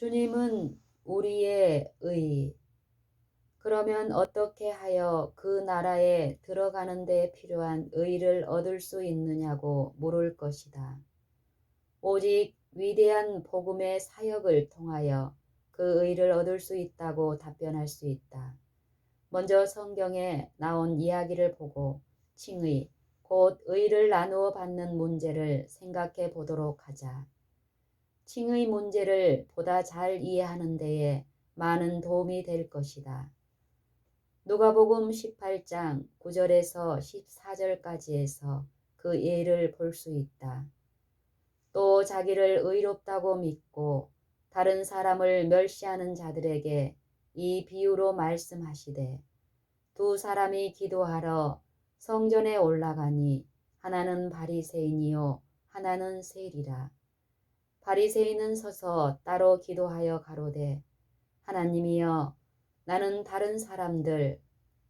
주님은 우리의 의. 그러면 어떻게 하여 그 나라에 들어가는 데 필요한 의를 얻을 수 있느냐고 물을 것이다. 오직 위대한 복음의 사역을 통하여 그 의를 얻을 수 있다고 답변할 수 있다. 먼저 성경에 나온 이야기를 보고 칭의, 곧 의를 나누어 받는 문제를 생각해 보도록 하자. 칭의 문제를 보다 잘 이해하는 데에 많은 도움이 될 것이다. 누가복음 18장 9절에서 14절까지에서 그 예를 볼 수 있다. 또 자기를 의롭다고 믿고 다른 사람을 멸시하는 자들에게 이 비유로 말씀하시되 두 사람이 기도하러 성전에 올라가니 하나는 바리새인이요 하나는 세리라. 바리새인은 서서 따로 기도하여 가로되 하나님이여 나는 다른 사람들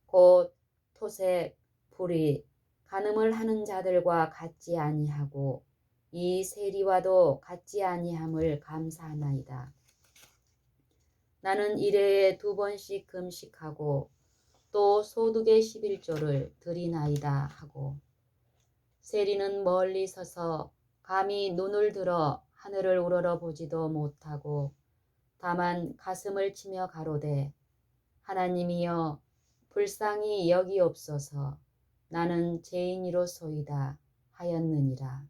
곧 토색, 불의, 간음을 하는 자들과 같지 아니하고 이 세리와도 같지 아니함을 감사하나이다. 나는 일회에 2번씩 금식하고 또 소득의 11조를 드리나이다 하고 세리는 멀리 서서 감히 눈을 들어 하늘을 우러러 보지도 못하고 다만 가슴을 치며 가로되 하나님이여 불쌍히 여기옵소서 나는 죄인이로소이다 하였느니라.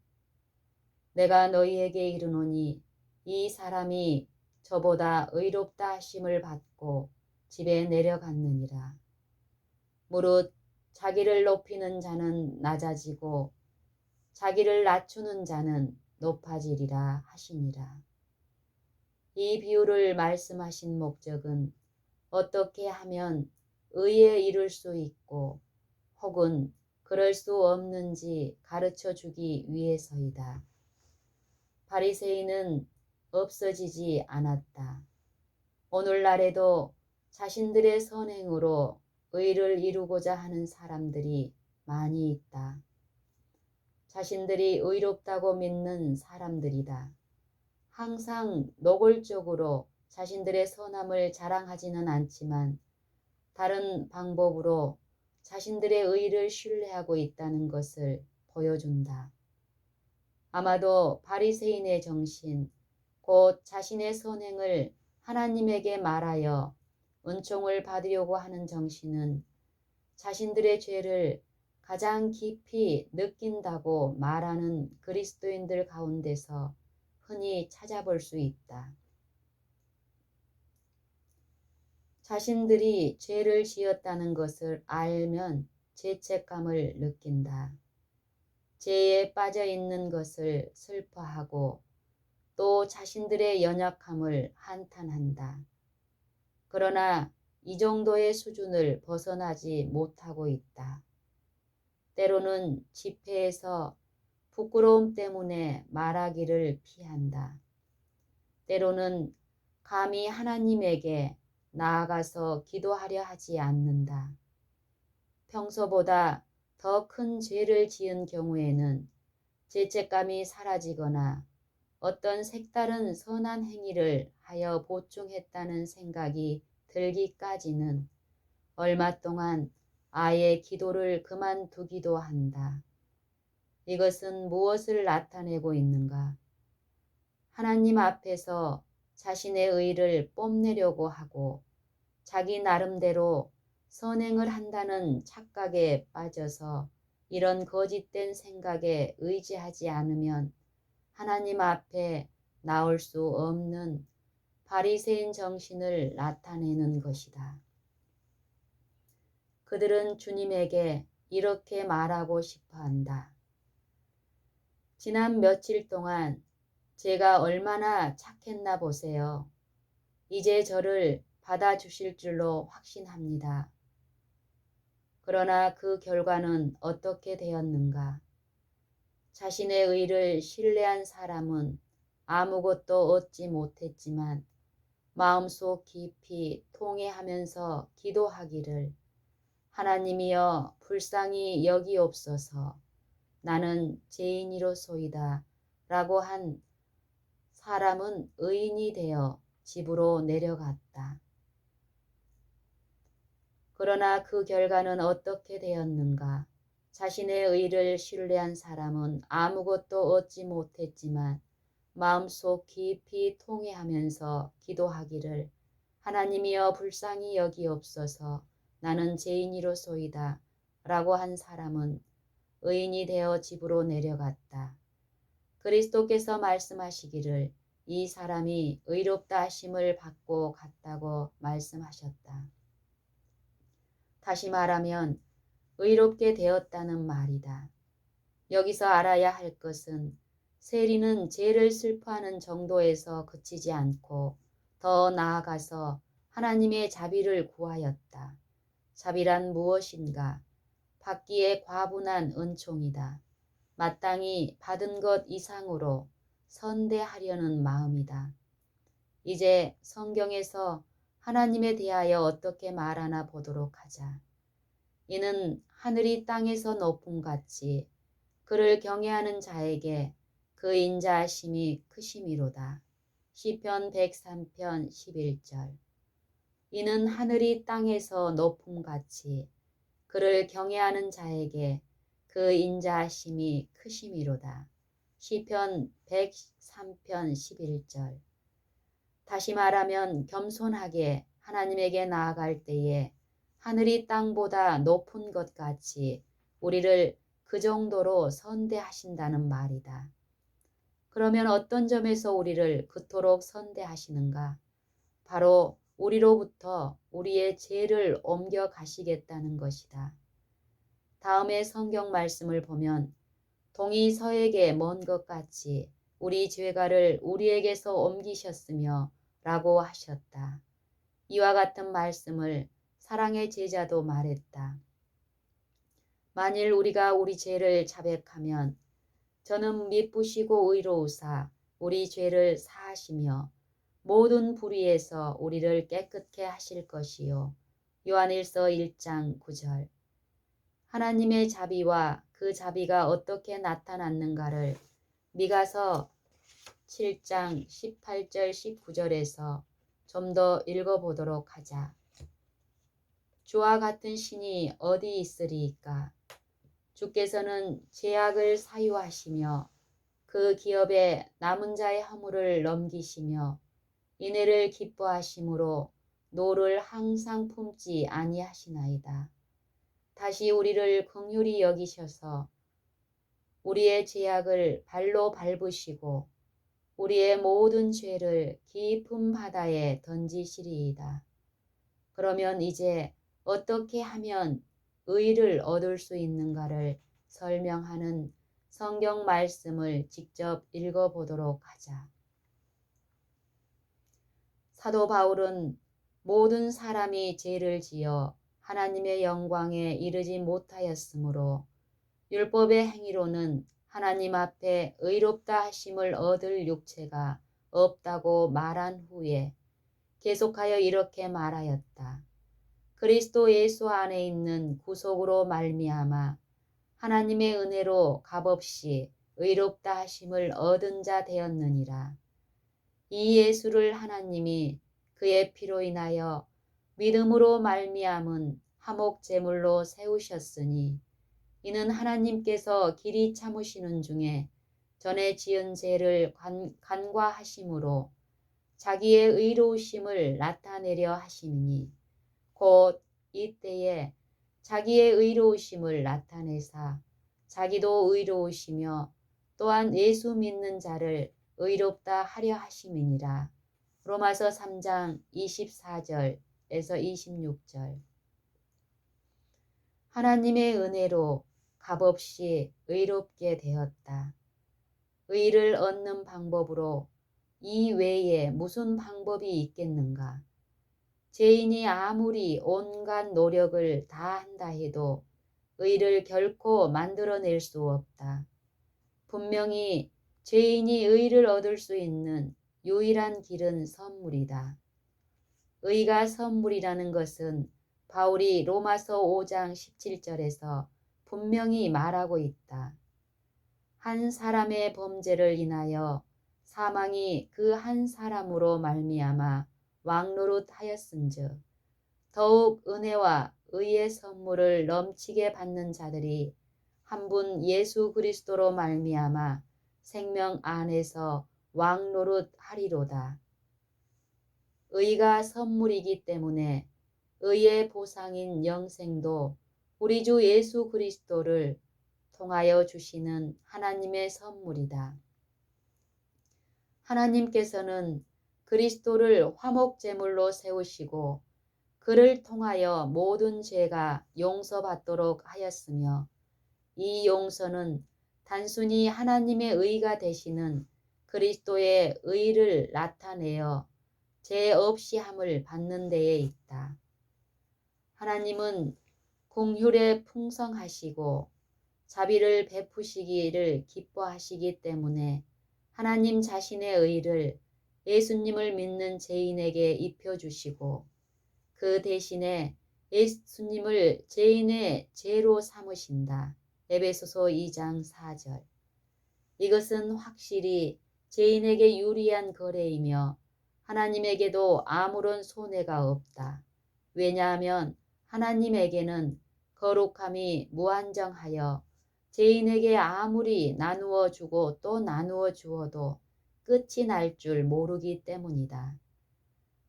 내가 너희에게 이르노니 이 사람이 저보다 의롭다 하심을 받고 집에 내려갔느니라. 무릇 자기를 높이는 자는 낮아지고 자기를 낮추는 자는 높아지리라 하시니라. 이 비유를 말씀하신 목적은 어떻게 하면 의에 이룰 수 있고 혹은 그럴 수 없는지 가르쳐 주기 위해서이다. 바리새인은 없어지지 않았다. 오늘날에도 자신들의 선행으로 의를 이루고자 하는 사람들이 많이 있다. 자신들이 의롭다고 믿는 사람들이다. 항상 노골적으로 자신들의 선함을 자랑하지는 않지만 다른 방법으로 자신들의 의를 신뢰하고 있다는 것을 보여준다. 아마도 바리새인의 정신, 곧 자신의 선행을 하나님에게 말하여 은총을 받으려고 하는 정신은 자신들의 죄를 가장 깊이 느낀다고 말하는 그리스도인들 가운데서 흔히 찾아볼 수 있다. 자신들이 죄를 지었다는 것을 알면 죄책감을 느낀다. 죄에 빠져 있는 것을 슬퍼하고 또 자신들의 연약함을 한탄한다. 그러나 이 정도의 수준을 벗어나지 못하고 있다. 때로는 집회에서 부끄러움 때문에 말하기를 피한다. 때로는 감히 하나님에게 나아가서 기도하려 하지 않는다. 평소보다 더 큰 죄를 지은 경우에는 죄책감이 사라지거나 어떤 색다른 선한 행위를 하여 보충했다는 생각이 들기까지는 얼마 동안 아예 기도를 그만두기도 한다. 이것은 무엇을 나타내고 있는가? 하나님 앞에서 자신의 의를 뽐내려고 하고 자기 나름대로 선행을 한다는 착각에 빠져서 이런 거짓된 생각에 의지하지 않으면 하나님 앞에 나올 수 없는 바리새인 정신을 나타내는 것이다. 그들은 주님에게 이렇게 말하고 싶어 한다. 지난 며칠 동안 제가 얼마나 착했나 보세요. 이제 저를 받아주실 줄로 확신합니다. 그러나 그 결과는 어떻게 되었는가? 자신의 의를 신뢰한 사람은 아무것도 얻지 못했지만 마음속 깊이 통회하면서 기도하기를 하나님이여 불쌍히 여기옵소서 나는 죄인이로소이다 라고 한 사람은 의인이 되어 집으로 내려갔다. 그러나 그 결과는 어떻게 되었는가? 자신의 의를 신뢰한 사람은 아무것도 얻지 못했지만 마음속 깊이 통회하면서 기도하기를 하나님이여 불쌍히 여기옵소서 나는 죄인이로소이다 라고 한 사람은 의인이 되어 집으로 내려갔다. 그리스도께서 말씀하시기를 이 사람이 의롭다 하심을 받고 갔다고 말씀하셨다. 다시 말하면 의롭게 되었다는 말이다. 여기서 알아야 할 것은 세리는 죄를 슬퍼하는 정도에서 그치지 않고 더 나아가서 하나님의 자비를 구하였다. 자비란 무엇인가? 받기에 과분한 은총이다. 마땅히 받은 것 이상으로 선대하려는 마음이다. 이제 성경에서 하나님에 대하여 어떻게 말하나 보도록 하자. 이는 하늘이 땅에서 높음같이 그를 경외하는 자에게 그 인자하심이 크심이로다. 시편 103편 11절. 이는 하늘이 땅에서 높음같이 그를 경외하는 자에게 그 인자하심이 크심이로다. 시편 103편 11절. 다시 말하면 겸손하게 하나님에게 나아갈 때에 하늘이 땅보다 높은 것 같이 우리를 그 정도로 선대하신다는 말이다. 그러면 어떤 점에서 우리를 그토록 선대하시는가? 바로 우리로부터 우리의 죄를 옮겨 가시겠다는 것이다. 다음에 성경 말씀을 보면 동이 서에게 먼 것 같이 우리 죄가를 우리에게서 옮기셨으며 라고 하셨다. 이와 같은 말씀을 사랑의 제자도 말했다. 만일 우리가 우리 죄를 자백하면 저는 미쁘시고 의로우사 우리 죄를 사하시며 모든 불의에서 우리를 깨끗게 하실 것이요. 요한일서 1장 9절. 하나님의 자비와 그 자비가 어떻게 나타났는가를 미가서 7장 18절 19절에서 좀 더 읽어보도록 하자. 주와 같은 신이 어디 있으리이까? 주께서는 죄악을 사유하시며 그 기업에 남은 자의 허물을 넘기시며 인애를 기뻐하심으로 노를 항상 품지 아니하시나이다. 다시 우리를 긍휼히 여기셔서 우리의 죄악을 발로 밟으시고 우리의 모든 죄를 깊은 바다에 던지시리이다. 그러면 이제 어떻게 하면 의를 얻을 수 있는가를 설명하는 성경 말씀을 직접 읽어보도록 하자. 사도 바울은 모든 사람이 죄를 지어 하나님의 영광에 이르지 못하였으므로 율법의 행위로는 하나님 앞에 의롭다 하심을 얻을 육체가 없다고 말한 후에 계속하여 이렇게 말하였다. 그리스도 예수 안에 있는 구속으로 말미암아 하나님의 은혜로 값없이 의롭다 하심을 얻은 자 되었느니라. 이 예수를 하나님이 그의 피로 인하여 믿음으로 말미암은 화목 제물로 세우셨으니 이는 하나님께서 길이 참으시는 중에 전에 지은 죄를 간과하심으로 자기의 의로우심을 나타내려 하심이니 곧 이때에 자기의 의로우심을 나타내사 자기도 의로우시며 또한 예수 믿는 자를 의롭다 하려 하심이니라. 로마서 3장 24절에서 26절. 하나님의 은혜로 값없이 의롭게 되었다. 의를 얻는 방법으로 이 외에 무슨 방법이 있겠는가? 죄인이 아무리 온갖 노력을 다한다 해도 의를 결코 만들어낼 수 없다. 분명히 죄인이 의를 얻을 수 있는 유일한 길은 선물이다. 의가 선물이라는 것은 바울이 로마서 5장 17절에서 분명히 말하고 있다. 한 사람의 범죄를 인하여 사망이 그 한 사람으로 말미암아 왕노릇하였은즉 더욱 은혜와 의의 선물을 넘치게 받는 자들이 한 분 예수 그리스도로 말미암아 생명 안에서 왕노릇하리로다. 의가 선물이기 때문에 의의 보상인 영생도 우리 주 예수 그리스도를 통하여 주시는 하나님의 선물이다. 하나님께서는 그리스도를 화목제물로 세우시고 그를 통하여 모든 죄가 용서받도록 하였으며 이 용서는 단순히 하나님의 의가 되시는 그리스도의 의를 나타내어 죄 없이 함을 받는 데에 있다. 하나님은 긍휼에 풍성하시고 자비를 베푸시기를 기뻐하시기 때문에 하나님 자신의 의를 예수님을 믿는 죄인에게 입혀주시고 그 대신에 예수님을 죄인의 죄로 삼으신다. 에베소서 2장 4절. 이것은 확실히 죄인에게 유리한 거래이며 하나님에게도 아무런 손해가 없다. 왜냐하면 하나님에게는 거룩함이 무한정하여 죄인에게 아무리 나누어 주고 또 나누어 주어도 끝이 날 줄 모르기 때문이다.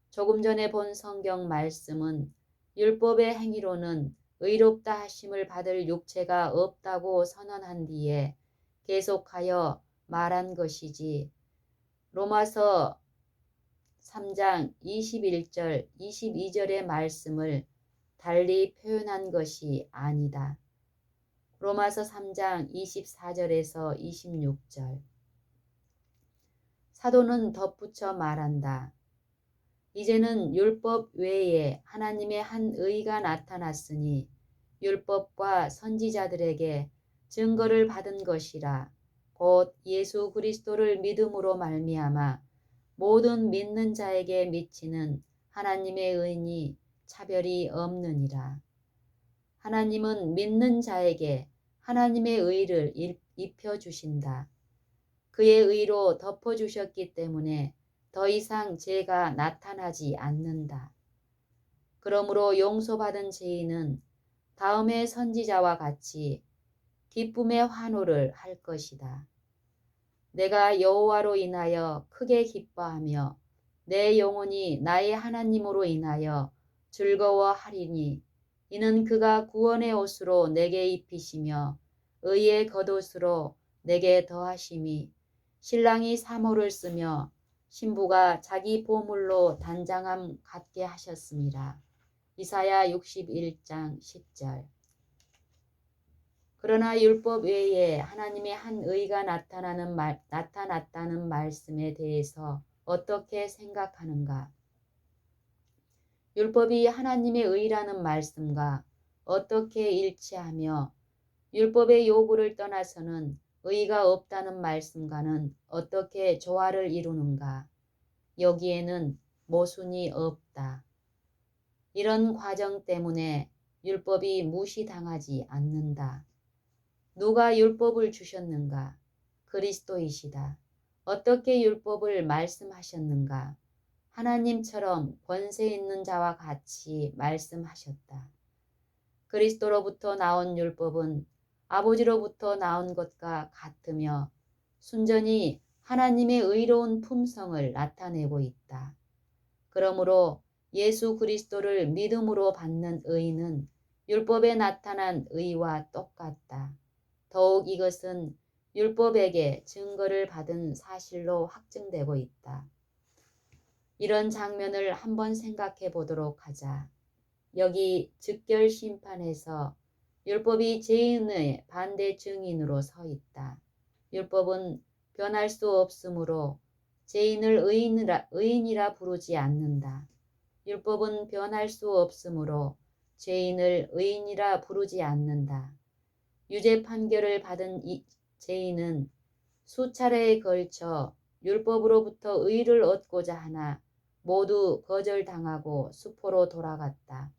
조금 전에 본 성경 말씀은 율법의 행위로는 의롭다 하심을 받을 육체가 없다고 선언한 뒤에 계속하여 말한 것이지 로마서 3장 21절, 22절의 말씀을 달리 표현한 것이 아니다. 로마서 3장 24절에서 26절. 사도는 덧붙여 말한다. 이제는 율법 외에 하나님의 한 의가 나타났으니 율법과 선지자들에게 증거를 받은 것이라. 곧 예수 그리스도를 믿음으로 말미암아 모든 믿는 자에게 미치는 하나님의 의니 차별이 없느니라. 하나님은 믿는 자에게 하나님의 의를 입혀주신다. 그의 의로 덮어주셨기 때문에 더 이상 죄가 나타나지 않는다. 그러므로 용서받은 죄인은 다음의 선지자와 같이 기쁨의 환호를 할 것이다. 내가 여호와로 인하여 크게 기뻐하며 내 영혼이 나의 하나님으로 인하여 즐거워하리니 이는 그가 구원의 옷으로 내게 입히시며 의의 겉옷으로 내게 더하심이 신랑이 사모를 쓰며 신부가 자기 보물로 단장함 같게 하셨습니다. 이사야 61장 10절. 그러나 율법 외에 하나님의 한 의가 나타났다는 말씀에 대해서 어떻게 생각하는가? 율법이 하나님의 의라는 말씀과 어떻게 일치하며 율법의 요구를 떠나서는 의가 없다는 말씀과는 어떻게 조화를 이루는가? 여기에는 모순이 없다. 이런 과정 때문에 율법이 무시당하지 않는다. 누가 율법을 주셨는가? 그리스도이시다. 어떻게 율법을 말씀하셨는가? 하나님처럼 권세 있는 자와 같이 말씀하셨다. 그리스도로부터 나온 율법은 아버지로부터 나온 것과 같으며 순전히 하나님의 의로운 품성을 나타내고 있다. 그러므로 예수 그리스도를 믿음으로 받는 의는 율법에 나타난 의와 똑같다. 더욱 이것은 율법에게 증거를 받은 사실로 확증되고 있다. 이런 장면을 한번 생각해 보도록 하자. 여기 즉결 심판에서 율법이 죄인의 반대 증인으로 서 있다. 율법은 변할 수 없으므로 죄인을 의인이라 부르지 않는다. 율법은 변할 수 없으므로 죄인을 의인이라 부르지 않는다. 유죄 판결을 받은 이 죄인은 수차례에 걸쳐 율법으로부터 의를 얻고자 하나 모두 거절당하고 수포로 돌아갔다.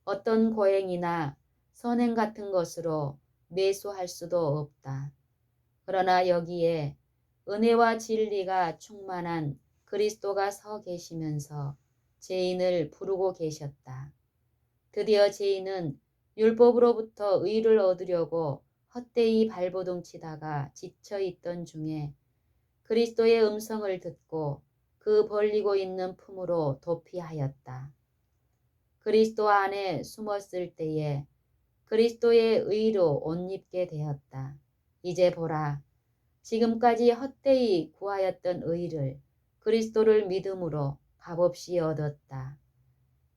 어떤 고행이나 선행 같은 것으로 매수할 수도 없다. 그러나 여기에 은혜와 진리가 충만한 그리스도가 서 계시면서 죄인을 부르고 계셨다. 드디어 죄인은 율법으로부터 의를 얻으려고 헛되이 발버둥 치다가 지쳐있던 중에 그리스도의 음성을 듣고 그 벌리고 있는 품으로 도피하였다. 그리스도 안에 숨었을 때에 그리스도의 의로 옷 입게 되었다. 이제 보라, 지금까지 헛되이 구하였던 의를 그리스도를 믿음으로 값없이 얻었다.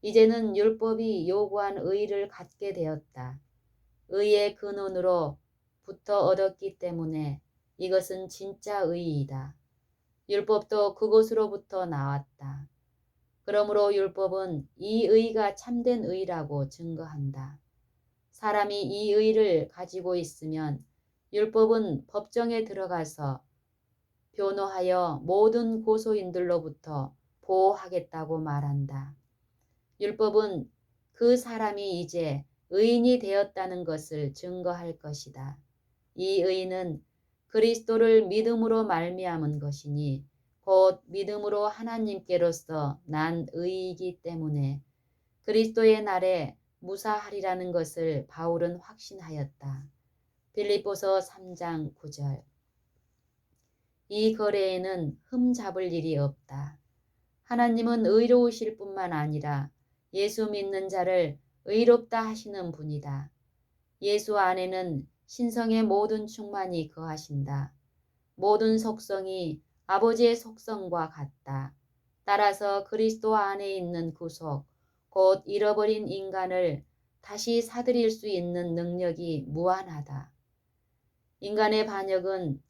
이제는 율법이 요구한 의를 갖게 되었다. 의의 근원으로 부터 얻었기 때문에 이것은 진짜 의이다. 율법도 그곳으로부터 나왔다. 그러므로 율법은 이 의가 참된 의라고 증거한다. 사람이 이 의를 가지고 있으면 율법은 법정에 들어가서 변호하여 모든 고소인들로부터 보호하겠다고 말한다. 율법은 그 사람이 이제 의인이 되었다는 것을 증거할 것이다. 이 의는 그리스도를 믿음으로 말미암은 것이니 곧 믿음으로 하나님께로서 난 의이기 때문에 그리스도의 날에 무사하리라는 것을 바울은 확신하였다. 빌립보서 3장 9절. 이 거래에는 흠잡을 일이 없다. 하나님은 의로우실 뿐만 아니라 예수 믿는 자를 의롭다 하시는 분이다. 예수 안에는 신성의 모든 충만이 거하신다. 모든 속성이 아버지의 속성과 같다. 따라서 그리스도 안에 있는 구속, 곧 잃어버린 인간을 다시 사들일 수 있는 능력이 무한하다. 인간의 반역은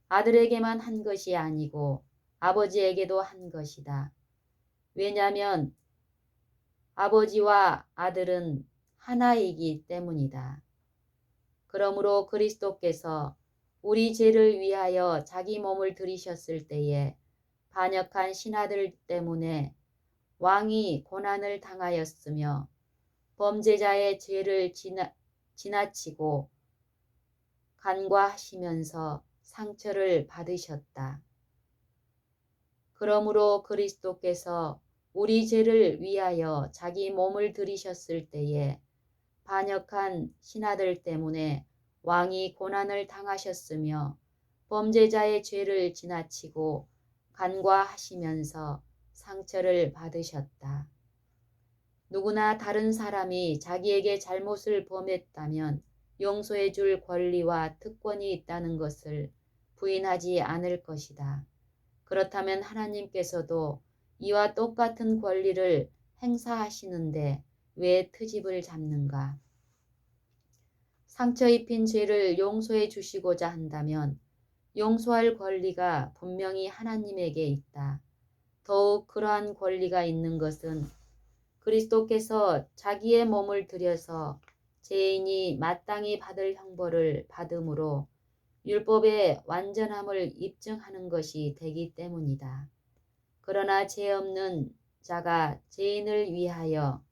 아들에게만 한 것이 아니고 아버지에게도 한 것이다. 왜냐하면 아버지와 아들은 하나이기 때문이다. 그러므로 그리스도께서 우리 죄를 위하여 자기 몸을 들이셨을 때에 반역한 신하들 때문에 왕이 고난을 당하였으며 범죄자의 죄를 지나치고 간과하시면서 상처를 받으셨다. 그러므로 그리스도께서 우리 죄를 위하여 자기 몸을 들이셨을 때에 반역한 신하들 때문에 왕이 고난을 당하셨으며 범죄자의 죄를 지나치고 간과하시면서 상처를 받으셨다. 누구나 다른 사람이 자기에게 잘못을 범했다면 용서해 줄 권리와 특권이 있다는 것을 부인하지 않을 것이다. 그렇다면 하나님께서도 이와 똑같은 권리를 행사하시는데 왜 트집을 잡는가? 상처 입힌 죄를 용서해 주시고자 한다면 용서할 권리가 분명히 하나님에게 있다. 더욱 그러한 권리가 있는 것은 그리스도께서 자기의 몸을 들여서 죄인이 마땅히 받을 형벌을 받음으로 율법의 완전함을 입증하는 것이 되기 때문이다. 그러나 죄 없는 자가 죄인을 위하여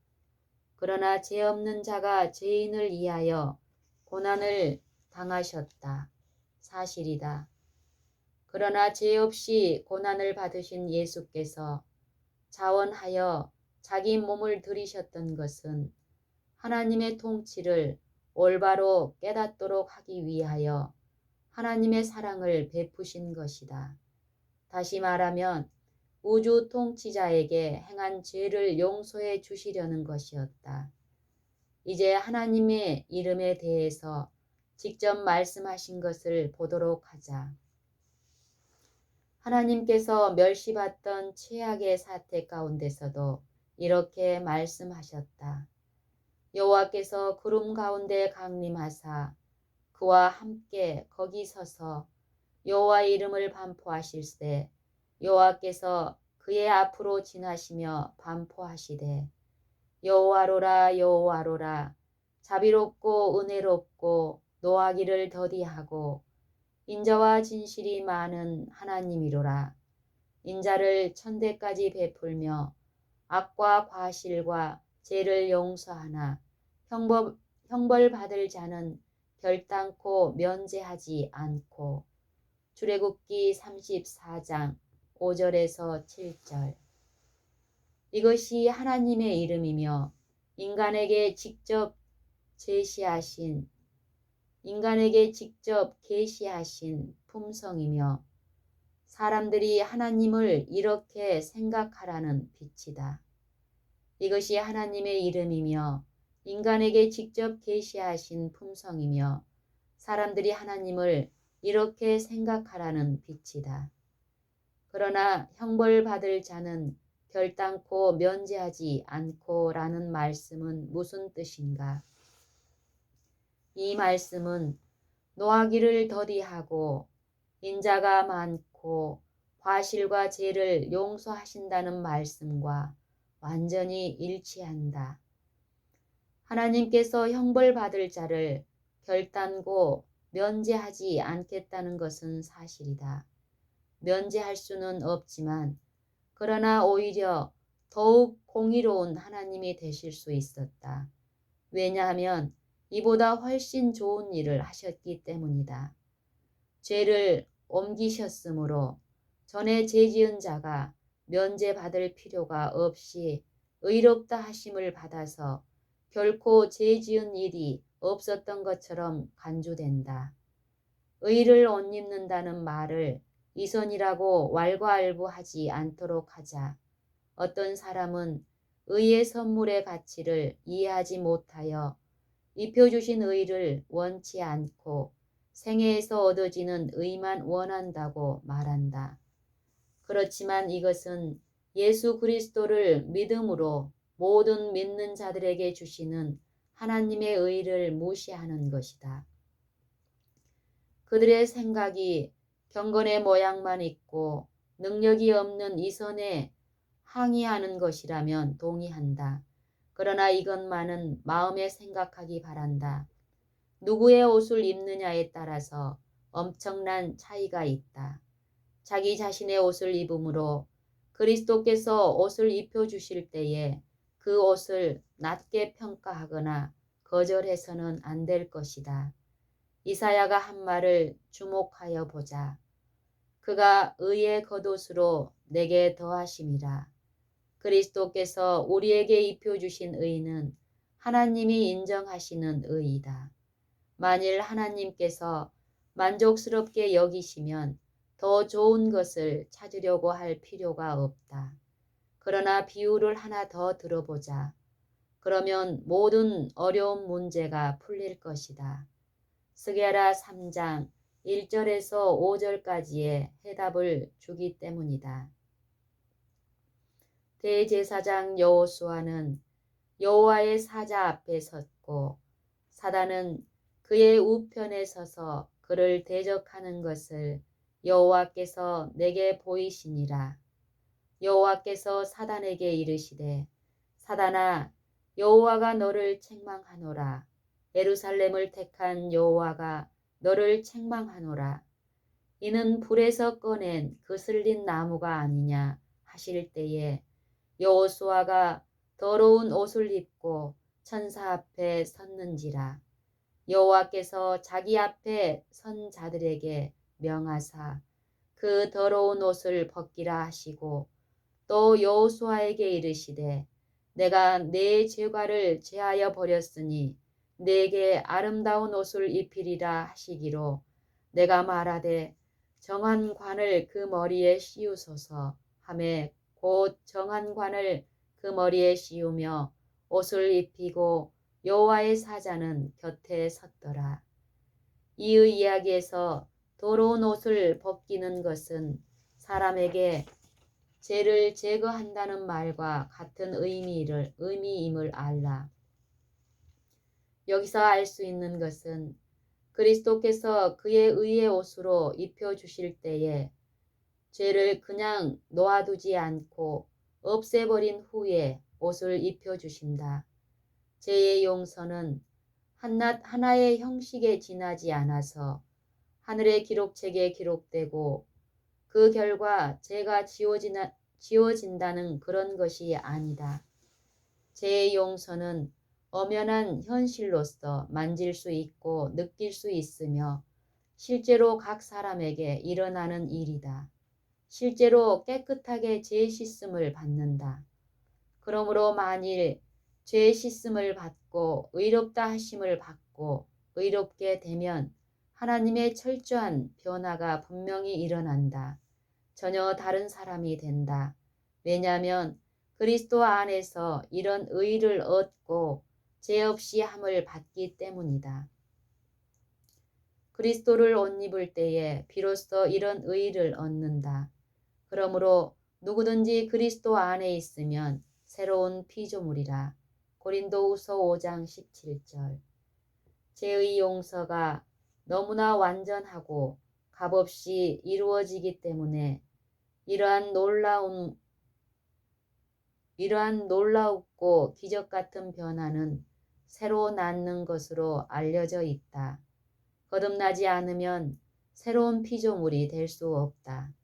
고난을 당하셨다. 사실이다. 그러나 죄 없이 고난을 받으신 예수께서 자원하여 자기 몸을 들이셨던 것은 하나님의 통치를 올바로 깨닫도록 하기 위하여 하나님의 사랑을 베푸신 것이다. 다시 말하면 우주 통치자에게 행한 죄를 용서해 주시려는 것이었다. 이제 하나님의 이름에 대해서 직접 말씀하신 것을 보도록 하자. 하나님께서 멸시받던 최악의 사태 가운데서도 이렇게 말씀하셨다. 여호와께서 구름 가운데 강림하사 그와 함께 거기 서서 여호와의 이름을 반포하실세 여호와께서 그의 앞으로 지나시며 반포하시되 여호와로라 여호와로라 자비롭고 은혜롭고 노하기를 더디하고 인자와 진실이 많은 하나님이로라. 인자를 천대까지 베풀며 악과 과실과 죄를 용서하나 형벌 받을 자는 결단코 면제하지 않고 출애굽기 34장 5절에서 7절. 이것이 하나님의 이름이며 인간에게 직접 계시하신 품성이며 사람들이 하나님을 이렇게 생각하라는 빛이다. 이것이 하나님의 이름이며 인간에게 직접 계시하신 품성이며 사람들이 하나님을 이렇게 생각하라는 빛이다. 그러나 형벌 받을 자는 결단코 면제하지 않고라는 말씀은 무슨 뜻인가? 이 말씀은 노하기를 더디하고 인자가 많고 과실과 죄를 용서하신다는 말씀과 완전히 일치한다. 하나님께서 형벌 받을 자를 결단코 면제하지 않겠다는 것은 사실이다. 면제할 수는 없지만 그러나 오히려 더욱 공의로운 하나님이 되실 수 있었다. 왜냐하면 이보다 훨씬 좋은 일을 하셨기 때문이다. 죄를 옮기셨으므로 전에 죄지은 자가 면제받을 필요가 없이 의롭다 하심을 받아서 결코 죄지은 일이 없었던 것처럼 간주된다. 의를 옷 입는다는 말을 이선이라고 왈가왈부하지 않도록 하자. 어떤 사람은 의의 선물의 가치를 이해하지 못하여 입혀주신 의를 원치 않고 생애에서 얻어지는 의만 원한다고 말한다. 그렇지만 이것은 예수 그리스도를 믿음으로 모든 믿는 자들에게 주시는 하나님의 의를 무시하는 것이다. 그들의 생각이 경건의 모양만 있고 능력이 없는 이선에 항의하는 것이라면 동의한다. 그러나 이것만은 마음에 생각하기 바란다. 누구의 옷을 입느냐에 따라서 엄청난 차이가 있다. 자기 자신의 옷을 입음으로 그리스도께서 옷을 입혀주실 때에 그 옷을 낮게 평가하거나 거절해서는 안 될 것이다. 이사야가 한 말을 주목하여 보자. 그가 의의 겉옷으로 내게 더하심이라. 그리스도께서 우리에게 입혀주신 의는 하나님이 인정하시는 의이다. 만일 하나님께서 만족스럽게 여기시면 더 좋은 것을 찾으려고 할 필요가 없다. 그러나 비유를 하나 더 들어보자. 그러면 모든 어려운 문제가 풀릴 것이다. 스게라 3장 1절에서 5절까지의 해답을 주기 때문이다. 대제사장 여호수아는 여호와의 사자 앞에 섰고 사단은 그의 우편에 서서 그를 대적하는 것을 여호와께서 내게 보이시니라. 여호와께서 사단에게 이르시되 사단아 여호와가 너를 책망하노라. 예루살렘을 택한 여호와가 너를 책망하노라. 이는 불에서 꺼낸 그슬린 나무가 아니냐 하실 때에 여호수아가 더러운 옷을 입고 천사 앞에 섰는지라. 여호와께서 자기 앞에 선 자들에게 명하사 그 더러운 옷을 벗기라 하시고 또 여호수아에게 이르시되 내가 내 죄과를 제하여 버렸으니 내게 아름다운 옷을 입히리라 하시기로 내가 말하되 정한 관을 그 머리에 씌우소서 하매 곧 정한 관을 그 머리에 씌우며 옷을 입히고 여호와의 사자는 곁에 섰더라. 이의 이야기에서 더러운 옷을 벗기는 것은 사람에게 죄를 제거한다는 말과 같은 의미임을 알라. 여기서 알 수 있는 것은 그리스도께서 그의 의의 옷으로 입혀주실 때에 죄를 그냥 놓아두지 않고 없애버린 후에 옷을 입혀주신다. 죄의 용서는 한낱 하나의 형식에 지나지 않아서 하늘의 기록책에 기록되고 그 결과 죄가 지워진다는 그런 것이 아니다. 죄의 용서는 엄연한 현실로서 만질 수 있고 느낄 수 있으며 실제로 각 사람에게 일어나는 일이다. 실제로 깨끗하게 죄 씻음을 받는다. 그러므로 만일 죄 씻음을 받고 의롭다 하심을 받고 의롭게 되면 하나님의 철저한 변화가 분명히 일어난다. 전혀 다른 사람이 된다. 왜냐하면 그리스도 안에서 이런 의를 얻고 죄 없이 함을 받기 때문이다. 그리스도를 옷 입을 때에 비로소 이런 의를 얻는다. 그러므로 누구든지 그리스도 안에 있으면 새로운 피조물이라. 고린도후서 5장 17절. 죄의 용서가 너무나 완전하고 값없이 이루어지기 때문에 이러한 놀라웠고 기적 같은 변화는 새로 낳는 것으로 알려져 있다. 거듭나지 않으면 새로운 피조물이 될 수 없다.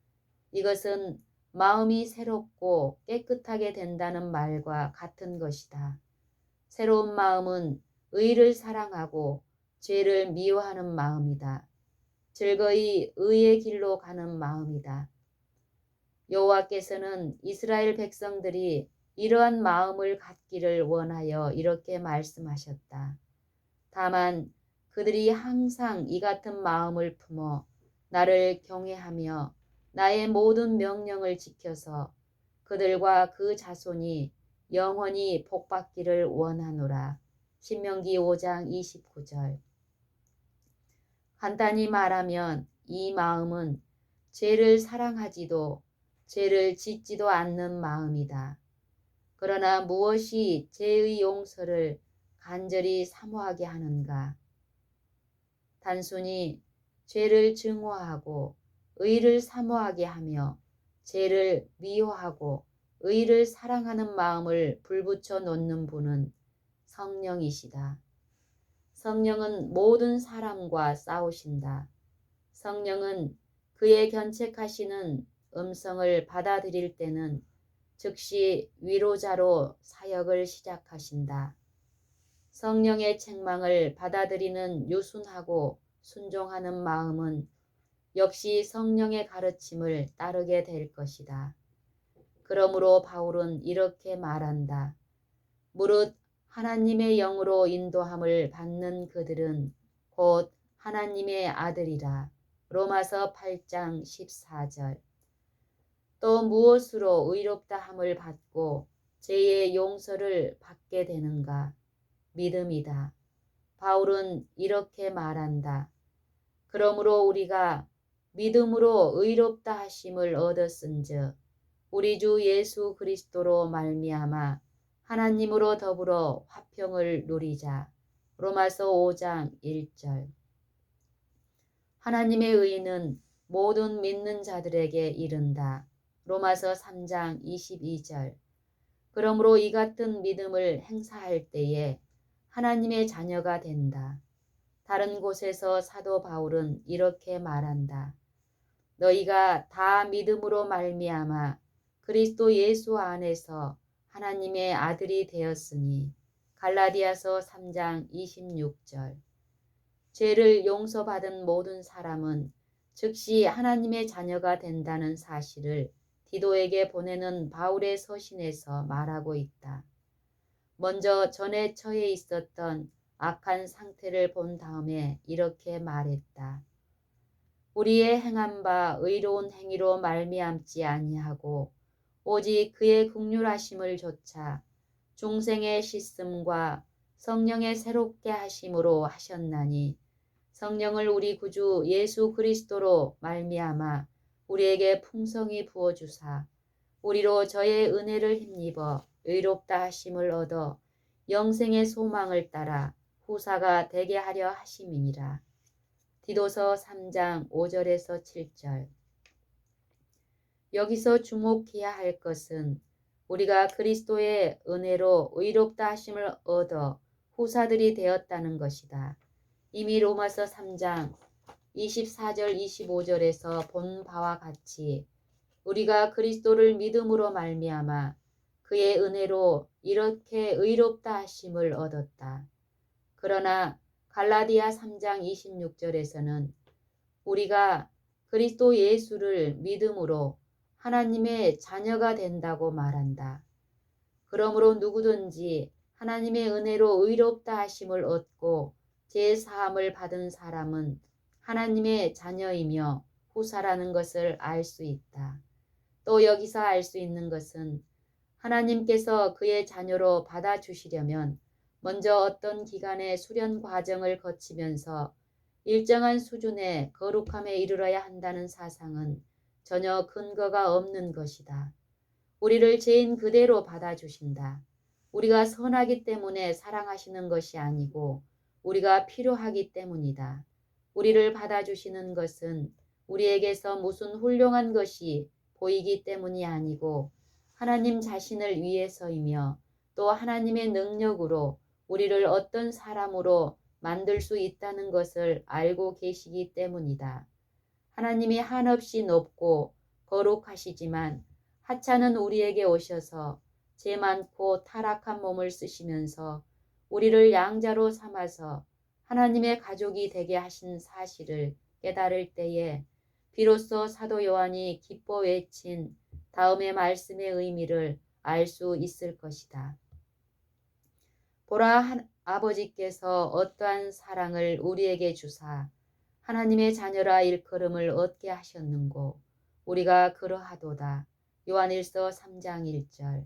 이것은 마음이 새롭고 깨끗하게 된다는 말과 같은 것이다. 새로운 마음은 의를 사랑하고 죄를 미워하는 마음이다. 즐거이 의의 길로 가는 마음이다. 여호와께서는 이스라엘 백성들이 이러한 마음을 갖기를 원하여 이렇게 말씀하셨다. 다만 그들이 항상 이 같은 마음을 품어 나를 경외하며 나의 모든 명령을 지켜서 그들과 그 자손이 영원히 복받기를 원하노라. 신명기 5장 29절. 간단히 말하면 이 마음은 죄를 사랑하지도 죄를 짓지도 않는 마음이다. 그러나 무엇이 죄의 용서를 간절히 사모하게 하는가? 단순히 죄를 증오하고 의를 사모하게 하며 죄를 미워하고 의를 사랑하는 마음을 불붙여 놓는 분은 성령이시다. 성령은 모든 사람과 싸우신다. 성령은 그의 견책하시는 음성을 받아들일 때는 즉시 위로자로 사역을 시작하신다. 성령의 책망을 받아들이는 유순하고 순종하는 마음은 역시 성령의 가르침을 따르게 될 것이다. 그러므로 바울은 이렇게 말한다. 무릇 하나님의 영으로 인도함을 받는 그들은 곧 하나님의 아들이라. 로마서 8장 14절. 또 무엇으로 의롭다 함을 받고 죄의 용서를 받게 되는가? 믿음이다. 바울은 이렇게 말한다. 그러므로 우리가 믿음으로 의롭다 하심을 얻었은즉 우리 주 예수 그리스도로 말미암아 하나님으로 더불어 화평을 누리자. 로마서 5장 1절. 하나님의 의는 모든 믿는 자들에게 이른다. 로마서 3장 22절. 그러므로 이 같은 믿음을 행사할 때에 하나님의 자녀가 된다. 다른 곳에서 사도 바울은 이렇게 말한다. 너희가 다 믿음으로 말미암아 그리스도 예수 안에서 하나님의 아들이 되었으니. 갈라디아서 3장 26절. 죄를 용서받은 모든 사람은 즉시 하나님의 자녀가 된다는 사실을 디도에게 보내는 바울의 서신에서 말하고 있다. 먼저 전에 처해 있었던 악한 상태를 본 다음에 이렇게 말했다. 우리의 행한 바 의로운 행위로 말미암지 아니하고 오직 그의 긍휼하심을 조차 중생의 씻음과 성령의 새롭게 하심으로 하셨나니 성령을 우리 구주 예수 그리스도로 말미암아 우리에게 풍성히 부어주사 우리로 저의 은혜를 힘입어 의롭다 하심을 얻어 영생의 소망을 따라 후사가 되게 하려 하심이니라. 디도서 3장 5절에서 7절. 여기서 주목해야 할 것은 우리가 그리스도의 은혜로 의롭다 하심을 얻어 후사들이 되었다는 것이다. 이미 로마서 3장 24절 25절에서 본 바와 같이 우리가 그리스도를 믿음으로 말미암아 그의 은혜로 이렇게 의롭다 하심을 얻었다. 그러나 갈라디아 3장 26절에서는 우리가 그리스도 예수를 믿음으로 하나님의 자녀가 된다고 말한다. 그러므로 누구든지 하나님의 은혜로 의롭다 하심을 얻고 제 사함을 받은 사람은 하나님의 자녀이며 후사라는 것을 알 수 있다. 또 여기서 알 수 있는 것은 하나님께서 그의 자녀로 받아주시려면 먼저 어떤 기간의 수련 과정을 거치면서 일정한 수준의 거룩함에 이르러야 한다는 사상은 전혀 근거가 없는 것이다. 우리를 죄인 그대로 받아주신다. 우리가 선하기 때문에 사랑하시는 것이 아니고 우리가 필요하기 때문이다. 우리를 받아주시는 것은 우리에게서 무슨 훌륭한 것이 보이기 때문이 아니고 하나님 자신을 위해서이며 또 하나님의 능력으로 우리를 어떤 사람으로 만들 수 있다는 것을 알고 계시기 때문이다. 하나님이 한없이 높고 거룩하시지만 하찮은 우리에게 오셔서 죄 많고 타락한 몸을 쓰시면서 우리를 양자로 삼아서 하나님의 가족이 되게 하신 사실을 깨달을 때에 비로소 사도 요한이 기뻐 외친 다음의 말씀의 의미를 알 수 있을 것이다. 보라, 아버지께서 어떠한 사랑을 우리에게 주사 하나님의 자녀라 일컬음을 얻게 하셨는고 우리가 그러하도다. 요한일서 3장 1절.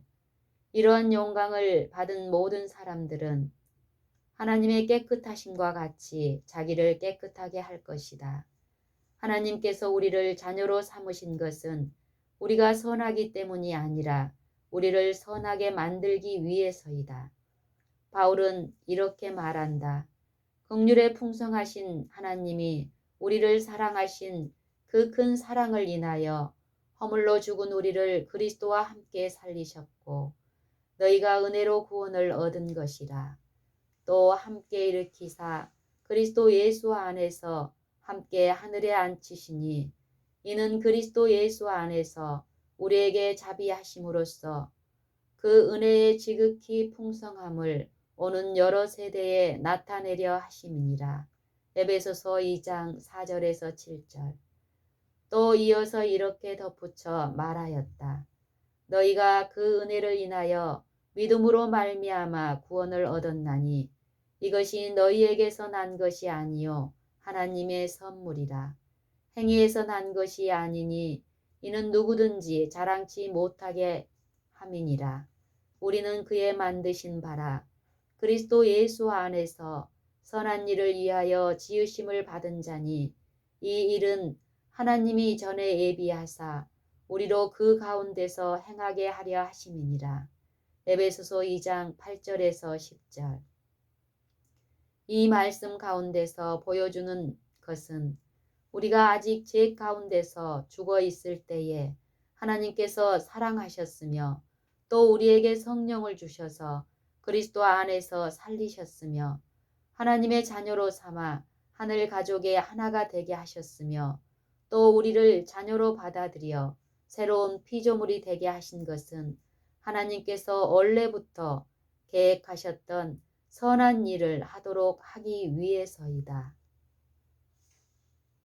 이러한 영광을 받은 모든 사람들은 하나님의 깨끗하심과 같이 자기를 깨끗하게 할 것이다. 하나님께서 우리를 자녀로 삼으신 것은 우리가 선하기 때문이 아니라 우리를 선하게 만들기 위해서이다. 바울은 이렇게 말한다. 긍휼에 풍성하신 하나님이 우리를 사랑하신 그 큰 사랑을 인하여 허물로 죽은 우리를 그리스도와 함께 살리셨고 너희가 은혜로 구원을 얻은 것이라. 또 함께 일으키사 그리스도 예수 안에서 함께 하늘에 앉히시니 이는 그리스도 예수 안에서 우리에게 자비하심으로써 그 은혜의 지극히 풍성함을 오는 여러 세대에 나타내려 하심이니라. 에베소서 2장 4절에서 7절. 또 이어서 이렇게 덧붙여 말하였다. 너희가 그 은혜를 인하여 믿음으로 말미암아 구원을 얻었나니 이것이 너희에게서 난 것이 아니요 하나님의 선물이라. 행위에서 난 것이 아니니 이는 누구든지 자랑치 못하게 함이니라. 우리는 그의 만드신 바라 그리스도 예수 안에서 선한 일을 위하여 지으심을 받은 자니 이 일은 하나님이 전에 예비하사 우리로 그 가운데서 행하게 하려 하심이니라. 에베소서 2장 8절에서 10절. 이 말씀 가운데서 보여주는 것은 우리가 아직 죄 가운데서 죽어 있을 때에 하나님께서 사랑하셨으며 또 우리에게 성령을 주셔서 그리스도 안에서 살리셨으며 하나님의 자녀로 삼아 하늘 가족의 하나가 되게 하셨으며 또 우리를 자녀로 받아들여 새로운 피조물이 되게 하신 것은 하나님께서 원래부터 계획하셨던 선한 일을 하도록 하기 위해서이다.